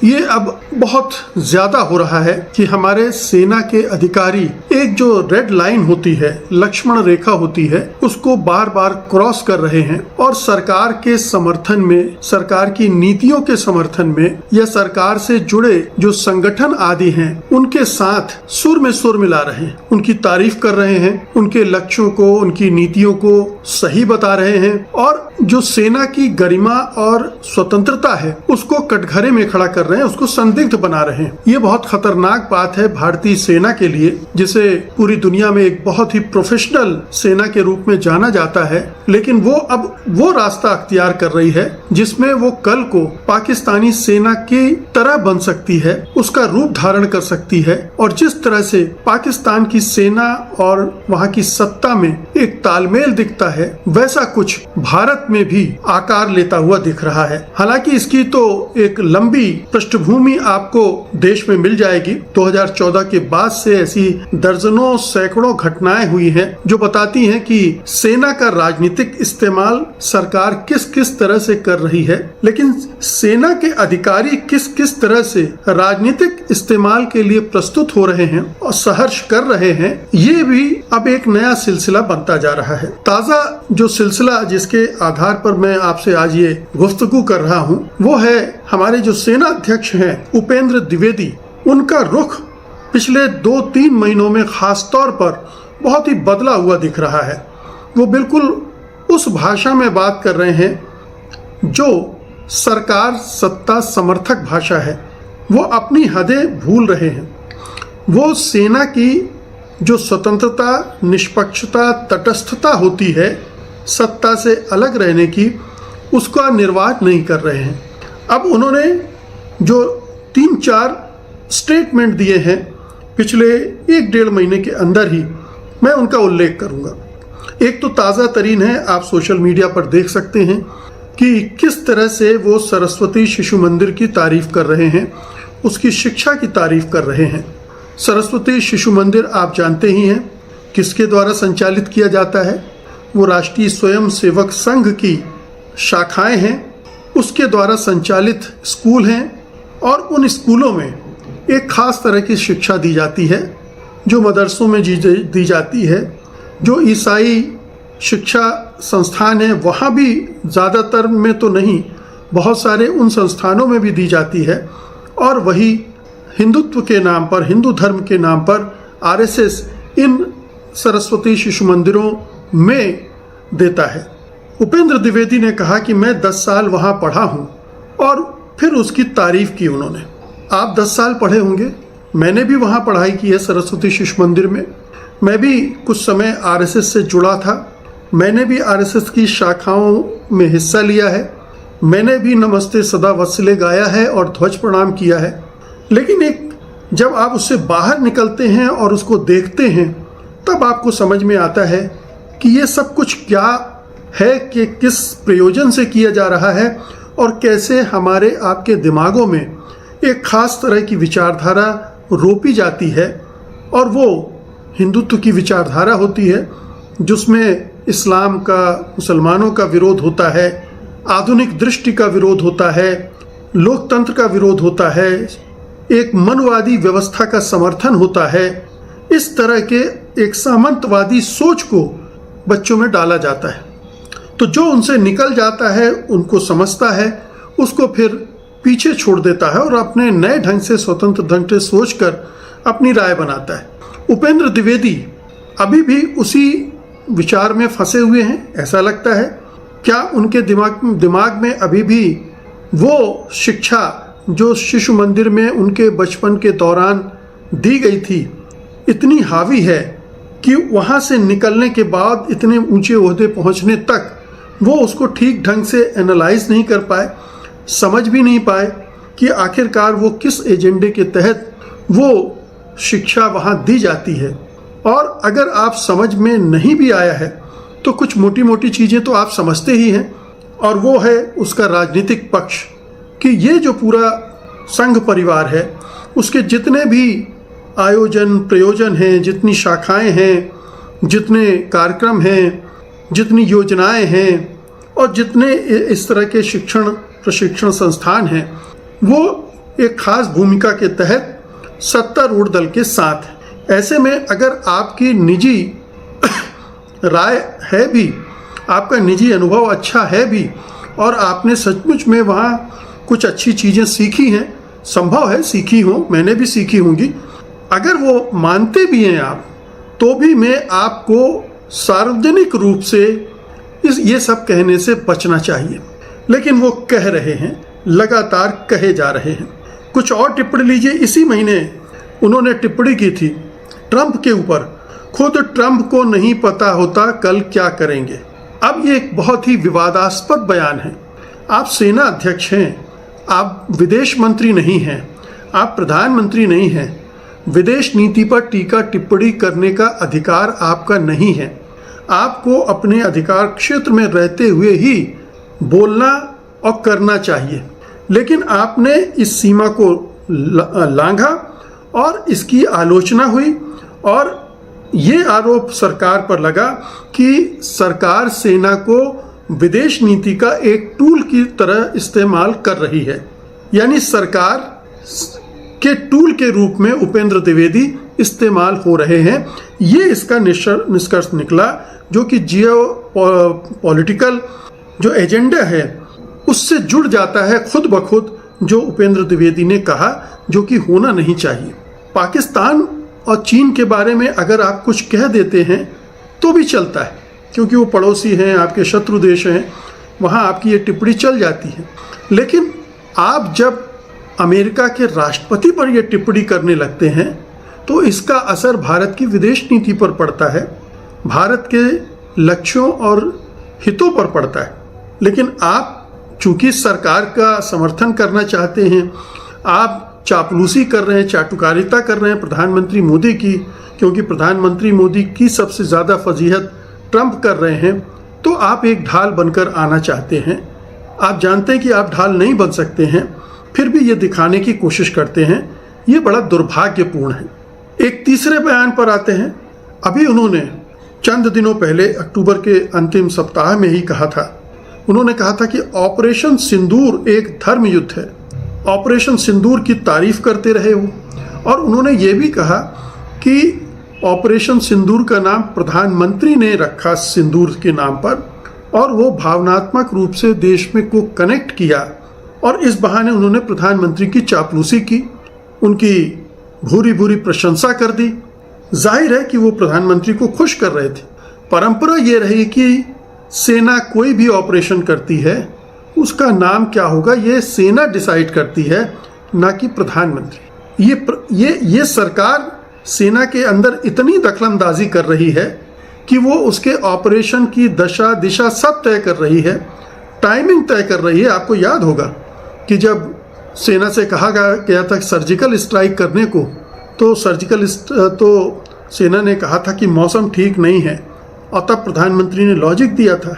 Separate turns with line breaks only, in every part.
ये अब बहुत ज्यादा हो रहा है कि हमारे सेना के अधिकारी एक जो रेड लाइन होती है, लक्ष्मण रेखा होती है, उसको बार बार क्रॉस कर रहे हैं और सरकार के समर्थन में, सरकार की नीतियों के समर्थन में या सरकार से जुड़े जो संगठन आदि हैं उनके साथ सुर में सुर मिला रहे हैं, उनकी तारीफ कर रहे हैं, उनके लक्ष्यों को, उनकी नीतियों को सही बता रहे हैं और जो सेना की गरिमा और स्वतंत्रता है उसको कटघरे में खड़ा कर रहे हैं, उसको संदिग्ध बना रहे हैं। ये बहुत खतरनाक बात है भारतीय सेना के लिए, जिसे पूरी दुनिया में एक बहुत ही प्रोफेशनल सेना के रूप में जाना जाता है, लेकिन वो अब वो रास्ता अख्तियार कर रही है जिसमें वो कल को पाकिस्तानी सेना की तरह बन सकती है, उसका रूप धारण कर सकती है और जिस तरह से पाकिस्तान की सेना और वहाँ की सत्ता में एक तालमेल दिखता है, वैसा कुछ भारत में भी आकार लेता हुआ दिख रहा है। हालांकि इसकी तो एक लंबी पृष्ठभूमि आपको देश में मिल जाएगी। 2014 के बाद से ऐसी दर्जनों सैकड़ों घटनाएं हुई हैं जो बताती हैं कि सेना का राजनीतिक इस्तेमाल सरकार किस किस तरह से कर रही है, लेकिन सेना के अधिकारी किस किस तरह से राजनीतिक इस्तेमाल के लिए प्रस्तुत हो रहे हैं और सहर्ष कर रहे हैं, ये भी अब एक नया सिलसिला बनता जा रहा है। ताजा जो सिलसिला जिसके आधार पर मैं आपसे आज ये गुफ्तगू कर रहा हूँ वो है हमारे जो सेना अध्यक्ष हैं उपेंद्र द्विवेदी। उनका रुख पिछले 2-3 महीनों में खास तौर पर बहुत ही बदला हुआ दिख रहा है। वो बिल्कुल उस भाषा में बात कर रहे हैं जो सरकार सत्ता समर्थक भाषा है। वो अपनी हदें भूल रहे हैं। वो सेना की जो स्वतंत्रता, निष्पक्षता, तटस्थता होती है सत्ता से अलग रहने की, उसका निर्वाह नहीं कर रहे हैं। अब उन्होंने जो 3-4 स्टेटमेंट दिए हैं पिछले 1-1.5 महीने के अंदर ही, मैं उनका उल्लेख करूंगा। एक तो ताज़ा तरीन है, आप सोशल मीडिया पर देख सकते हैं कि किस तरह से वो सरस्वती शिशु मंदिर की तारीफ कर रहे हैं, उसकी शिक्षा की तारीफ कर रहे हैं। सरस्वती शिशु मंदिर आप जानते ही हैं किसके द्वारा संचालित किया जाता है। वो राष्ट्रीय स्वयं सेवक संघ की शाखाएं हैं, उसके द्वारा संचालित स्कूल हैं और उन स्कूलों में एक खास तरह की शिक्षा दी जाती है जो मदरसों में दी जाती है। जो ईसाई शिक्षा संस्थान है वहाँ भी ज़्यादातर में तो नहीं, बहुत सारे उन संस्थानों में भी दी जाती है और वही हिंदुत्व के नाम पर, हिंदू धर्म के नाम पर आरएसएस इन सरस्वती शिशु मंदिरों में देता है। उपेंद्र द्विवेदी ने कहा कि मैं 10 साल वहाँ पढ़ा हूँ और फिर उसकी तारीफ की उन्होंने। आप 10 साल पढ़े होंगे, मैंने भी वहाँ पढ़ाई की है सरस्वती शिशु मंदिर में। मैं भी कुछ समय आरएसएस से जुड़ा था, मैंने भी आरएसएस की शाखाओं में हिस्सा लिया है, मैंने भी नमस्ते सदा वत्सले गाया है और ध्वज प्रणाम किया है। लेकिन एक जब आप उससे बाहर निकलते हैं और उसको देखते हैं तब आपको समझ में आता है कि ये सब कुछ क्या है, कि किस प्रयोजन से किया जा रहा है और कैसे हमारे आपके दिमागों में एक खास तरह की विचारधारा रोपी जाती है और वो हिंदुत्व की विचारधारा होती है जिसमें इस्लाम का, मुसलमानों का विरोध होता है, आधुनिक दृष्टि का विरोध होता है, लोकतंत्र का विरोध होता है, एक मनवादी व्यवस्था का समर्थन होता है। इस तरह के एक सामंतवादी सोच को बच्चों में डाला जाता है। तो जो उनसे निकल जाता है, उनको समझता है, उसको फिर पीछे छोड़ देता है और अपने नए ढंग से, स्वतंत्र ढंग से सोचकर अपनी राय बनाता है। उपेंद्र द्विवेदी अभी भी उसी विचार में फंसे हुए हैं, ऐसा लगता है। क्या उनके दिमाग में अभी भी वो शिक्षा जो शिशु मंदिर में उनके बचपन के दौरान दी गई थी इतनी हावी है कि वहाँ से निकलने के बाद इतने ऊंचे ओहदे पहुँचने तक वो उसको ठीक ढंग से एनालाइज नहीं कर पाए, समझ भी नहीं पाए कि आखिरकार वो किस एजेंडे के तहत वो शिक्षा वहाँ दी जाती है। और अगर आप समझ में नहीं भी आया है तो कुछ मोटी मोटी चीज़ें तो आप समझते ही हैं, और वो है उसका राजनीतिक पक्ष, कि ये जो पूरा संघ परिवार है उसके जितने भी आयोजन प्रयोजन हैं, जितनी शाखाएं हैं, जितने कार्यक्रम हैं, जितनी योजनाएं हैं और जितने इस तरह के शिक्षण प्रशिक्षण संस्थान हैं, वो एक खास भूमिका के तहत सत्तारूढ़ दल के साथ है। ऐसे में अगर आपकी निजी राय है भी, आपका निजी अनुभव अच्छा है भी और आपने सचमुच में वहाँ कुछ अच्छी चीज़ें सीखी हैं, संभव है सीखी हो, मैंने भी सीखी होंगी, अगर वो मानते भी हैं आप, तो भी मैं आपको सार्वजनिक रूप से ये सब कहने से बचना चाहिए। लेकिन वो कह रहे हैं, लगातार कहे जा रहे हैं। कुछ और टिप्पणी लीजिए। इसी महीने उन्होंने टिप्पणी की थी ट्रंप के ऊपर, खुद ट्रंप को नहीं पता होता कल क्या करेंगे। अब ये एक बहुत ही विवादास्पद बयान है। आप सेना अध्यक्ष हैं, आप विदेश मंत्री नहीं हैं, आप प्रधानमंत्री नहीं हैं। विदेश नीति पर टीका टिप्पणी करने का अधिकार आपका नहीं है। आपको अपने अधिकार क्षेत्र में रहते हुए ही बोलना और करना चाहिए, लेकिन आपने इस सीमा को लांघा और इसकी आलोचना हुई और ये आरोप सरकार पर लगा कि सरकार सेना को विदेश नीति का एक टूल की तरह इस्तेमाल कर रही है, यानी सरकार के टूल के रूप में उपेंद्र द्विवेदी इस्तेमाल हो रहे हैं। ये इसका निष्कर्ष निकला, जो कि जियो पॉलिटिकल जो एजेंडा है उससे जुड़ जाता है खुद ब खुद, जो उपेंद्र द्विवेदी ने कहा, जो कि होना नहीं चाहिए। पाकिस्तान और चीन के बारे में अगर आप कुछ कह देते हैं तो भी चलता है, क्योंकि वो पड़ोसी हैं, आपके शत्रु देश हैं, वहाँ आपकी ये टिप्पणी चल जाती है। लेकिन आप जब अमेरिका के राष्ट्रपति पर ये टिप्पणी करने लगते हैं तो इसका असर भारत की विदेश नीति पर पड़ता है, भारत के लक्ष्यों और हितों पर पड़ता है। लेकिन आप चूंकि सरकार का समर्थन करना चाहते हैं, आप चापलूसी कर रहे हैं, चाटुकारिता कर रहे हैं प्रधानमंत्री मोदी की, क्योंकि प्रधानमंत्री मोदी की सबसे ज़्यादा फजीहत ट्रंप कर रहे हैं, तो आप एक ढाल बनकर आना चाहते हैं। आप जानते हैं कि आप ढाल नहीं बन सकते हैं, फिर भी ये दिखाने की कोशिश करते हैं। ये बड़ा दुर्भाग्यपूर्ण है। एक तीसरे बयान पर आते हैं। अभी उन्होंने चंद दिनों पहले अक्टूबर के अंतिम सप्ताह में ही कहा था, उन्होंने कहा था कि ऑपरेशन सिंदूर एक धर्म युद्ध है। ऑपरेशन सिंदूर की तारीफ करते रहे वो, और उन्होंने ये भी कहा कि ऑपरेशन सिंदूर का नाम प्रधानमंत्री ने रखा सिंदूर के नाम पर, और वो भावनात्मक रूप से देश में को कनेक्ट किया, और इस बहाने उन्होंने प्रधानमंत्री की चापलूसी की, उनकी भूरी भूरी प्रशंसा कर दी। जाहिर है कि वो प्रधानमंत्री को खुश कर रहे थे। परंपरा ये रही कि सेना कोई भी ऑपरेशन करती है, उसका नाम क्या होगा ये सेना डिसाइड करती है, ना कि प्रधानमंत्री। ये सरकार सेना के अंदर इतनी दखलंदाजी कर रही है कि वो उसके ऑपरेशन की दशा दिशा सब तय कर रही है, टाइमिंग तय कर रही है। आपको याद होगा कि जब सेना से कहा गया था सर्जिकल स्ट्राइक करने को, तो सेना ने कहा था कि मौसम ठीक नहीं है, और तब प्रधानमंत्री ने लॉजिक दिया था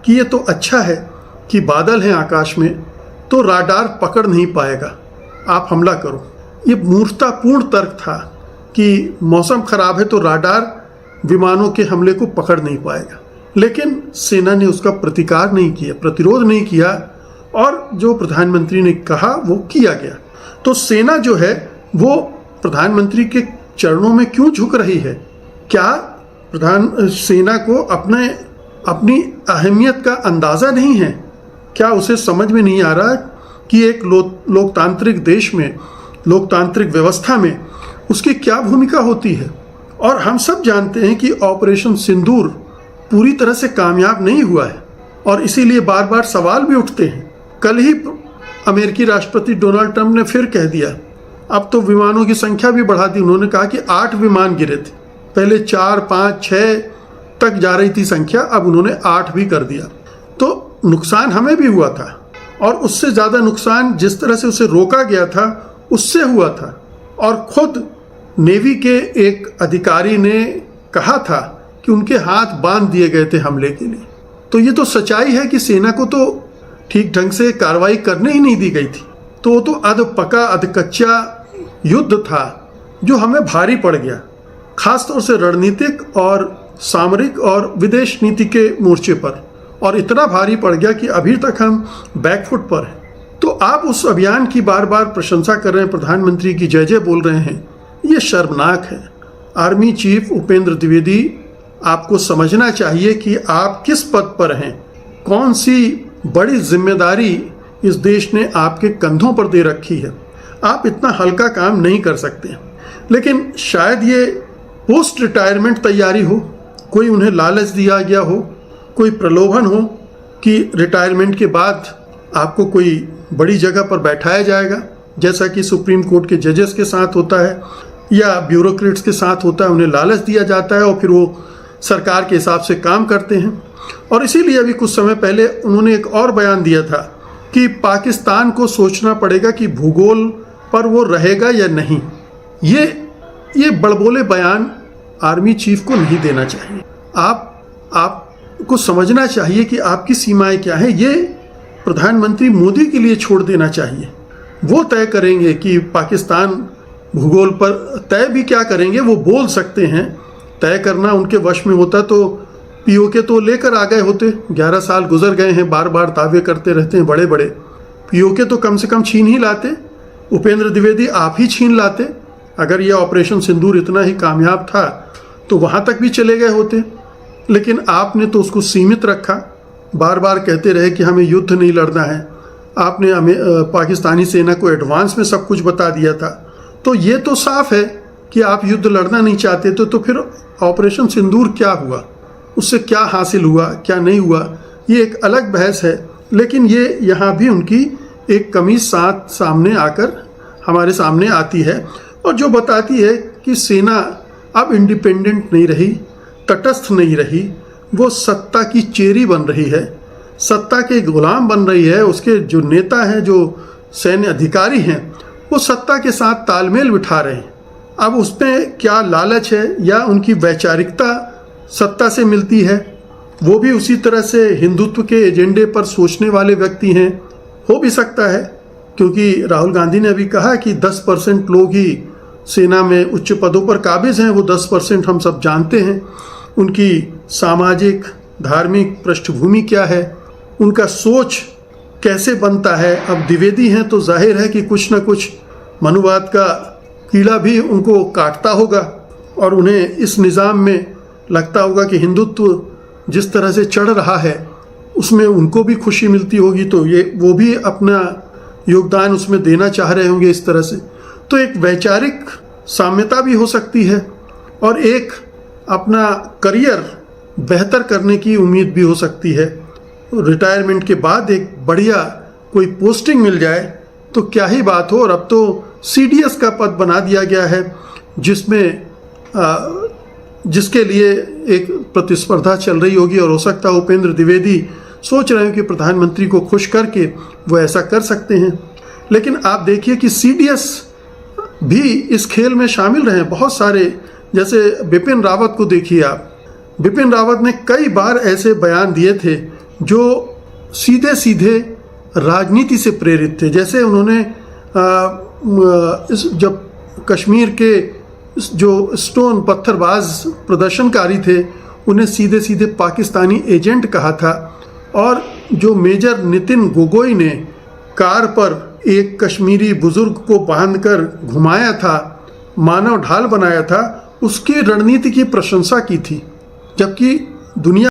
कि ये तो अच्छा है कि बादल हैं आकाश में, तो राडार पकड़ नहीं पाएगा, आप हमला करो। ये मूर्खतापूर्ण तर्क था कि मौसम खराब है तो राडार विमानों के हमले को पकड़ नहीं पाएगा। लेकिन सेना ने उसका प्रतिकार नहीं किया, प्रतिरोध नहीं किया, और जो प्रधानमंत्री ने कहा वो किया गया। तो सेना जो है वो प्रधानमंत्री के चरणों में क्यों झुक रही है? क्या सेना को अपनी अहमियत का अंदाज़ा नहीं है? क्या उसे समझ में नहीं आ रहा कि एक लोकतांत्रिक देश में, लोकतांत्रिक व्यवस्था में उसकी क्या भूमिका होती है? और हम सब जानते हैं कि ऑपरेशन सिंदूर पूरी तरह से कामयाब नहीं हुआ है, और इसीलिए बार बार सवाल भी उठते हैं। कल ही अमेरिकी राष्ट्रपति डोनाल्ड ट्रंप ने फिर कह दिया, अब तो विमानों की संख्या भी बढ़ा दी। उन्होंने कहा कि 8 विमान गिरे थे, पहले 4, 5, 6 तक जा रही थी संख्या, अब उन्होंने 8 भी कर दिया। तो नुकसान हमें भी हुआ था, और उससे ज़्यादा नुकसान जिस तरह से उसे रोका गया था उससे हुआ था। और खुद नेवी के एक अधिकारी ने कहा था कि उनके हाथ बांध दिए गए थे हमले के लिए। तो ये तो सच्चाई है कि सेना को तो ठीक ढंग से कार्रवाई करने ही नहीं दी गई थी। तो वो तो अध पका अध कच्चा युद्ध था जो हमें भारी पड़ गया, खासतौर से रणनीतिक और सामरिक और विदेश नीति के मोर्चे पर, और इतना भारी पड़ गया कि अभी तक हम बैकफुट पर हैं। तो आप उस अभियान की बार बार प्रशंसा कर रहे हैं, प्रधानमंत्री की जय जय बोल रहे हैं, ये शर्मनाक है। आर्मी चीफ उपेंद्र द्विवेदी, आपको समझना चाहिए कि आप किस पद पर हैं, कौन सी बड़ी जिम्मेदारी इस देश ने आपके कंधों पर दे रखी है। आप इतना हल्का काम नहीं कर सकते। लेकिन शायद ये पोस्ट रिटायरमेंट तैयारी हो, कोई उन्हें लालच दिया गया हो, कोई प्रलोभन हो कि रिटायरमेंट के बाद आपको कोई बड़ी जगह पर बैठाया जाएगा, जैसा कि सुप्रीम कोर्ट के जजेस के साथ होता है या ब्यूरोक्रेट्स के साथ होता है। उन्हें लालच दिया जाता है और फिर वो सरकार के हिसाब से काम करते हैं। और इसीलिए अभी कुछ समय पहले उन्होंने एक और बयान दिया था कि पाकिस्तान को सोचना पड़ेगा कि भूगोल पर वो रहेगा या नहीं। ये बड़बोले बयान आर्मी चीफ को नहीं देना चाहिए। आपको समझना चाहिए कि आपकी सीमाएं क्या है। ये प्रधानमंत्री मोदी के लिए छोड़ देना चाहिए। वो तय करेंगे कि पाकिस्तान भूगोल पर तय भी क्या करेंगे, वो बोल सकते हैं। तय करना उनके वश में होता तो पीओके तो लेकर आ गए होते। 11 साल गुजर गए हैं, बार बार दावे करते रहते हैं बड़े बड़े। पीओके तो कम से कम छीन ही लाते। उपेंद्र द्विवेदी, आप ही छीन लाते। अगर ये ऑपरेशन सिंदूर इतना ही कामयाब था तो वहाँ तक भी चले गए होते। लेकिन आपने तो उसको सीमित रखा। बार बार कहते रहे कि हमें युद्ध नहीं लड़ना है। आपने हमें पाकिस्तानी सेना को एडवांस में सब कुछ बता दिया था। तो ये तो साफ है कि आप युद्ध लड़ना नहीं चाहते। तो फिर ऑपरेशन सिंदूर क्या हुआ, उससे क्या हासिल हुआ, क्या नहीं हुआ, ये एक अलग बहस है। लेकिन ये यहाँ भी उनकी एक कमी सामने आकर हमारे सामने आती है और जो बताती है कि सेना अब इंडिपेंडेंट नहीं रही, तटस्थ नहीं रही। वो सत्ता की चेरी बन रही है, सत्ता के गुलाम बन रही है। उसके जो नेता हैं, जो सैन्य अधिकारी हैं, वो सत्ता के साथ तालमेल बिठा रहे हैं। अब उसमें क्या लालच है या उनकी वैचारिकता सत्ता से मिलती है, वो भी उसी तरह से हिंदुत्व के एजेंडे पर सोचने वाले व्यक्ति हैं। हो भी सकता है, क्योंकि राहुल गांधी ने अभी कहा कि 10% लोग ही सेना में उच्च पदों पर काबिज हैं। वो 10% हम सब जानते हैं। उनकी सामाजिक धार्मिक पृष्ठभूमि क्या है, उनका सोच कैसे बनता है। अब द्विवेदी हैं तो जाहिर है कि कुछ न कुछ मनुवाद का कीड़ा भी उनको काटता होगा और उन्हें इस निज़ाम में लगता होगा कि हिंदुत्व जिस तरह से चढ़ रहा है उसमें उनको भी खुशी मिलती होगी। तो वो भी अपना योगदान उसमें देना चाह रहे होंगे इस तरह से। तो एक वैचारिक साम्यता भी हो सकती है और एक अपना करियर बेहतर करने की उम्मीद भी हो सकती है। रिटायरमेंट के बाद एक बढ़िया कोई पोस्टिंग मिल जाए तो क्या ही बात हो। और अब तो सीडीएस का पद बना दिया गया है, जिसके लिए एक प्रतिस्पर्धा चल रही होगी और हो सकता है उपेंद्र द्विवेदी सोच रहे हैं कि प्रधानमंत्री को खुश करके वो ऐसा कर सकते हैं। लेकिन आप देखिए कि सीडीएस भी इस खेल में शामिल रहे। बहुत सारे, जैसे बिपिन रावत को देखिए आप। बिपिन रावत ने कई बार ऐसे बयान दिए थे जो सीधे सीधे राजनीति से प्रेरित थे। जैसे उन्होंने जब कश्मीर के जो स्टोन पत्थरबाज प्रदर्शनकारी थे उन्हें सीधे सीधे पाकिस्तानी एजेंट कहा था। और जो मेजर नितिन गोगोई ने कार पर एक कश्मीरी बुजुर्ग को बांधकर घुमाया था, मानव ढाल बनाया था, उसकी रणनीति की प्रशंसा की थी। जबकि दुनिया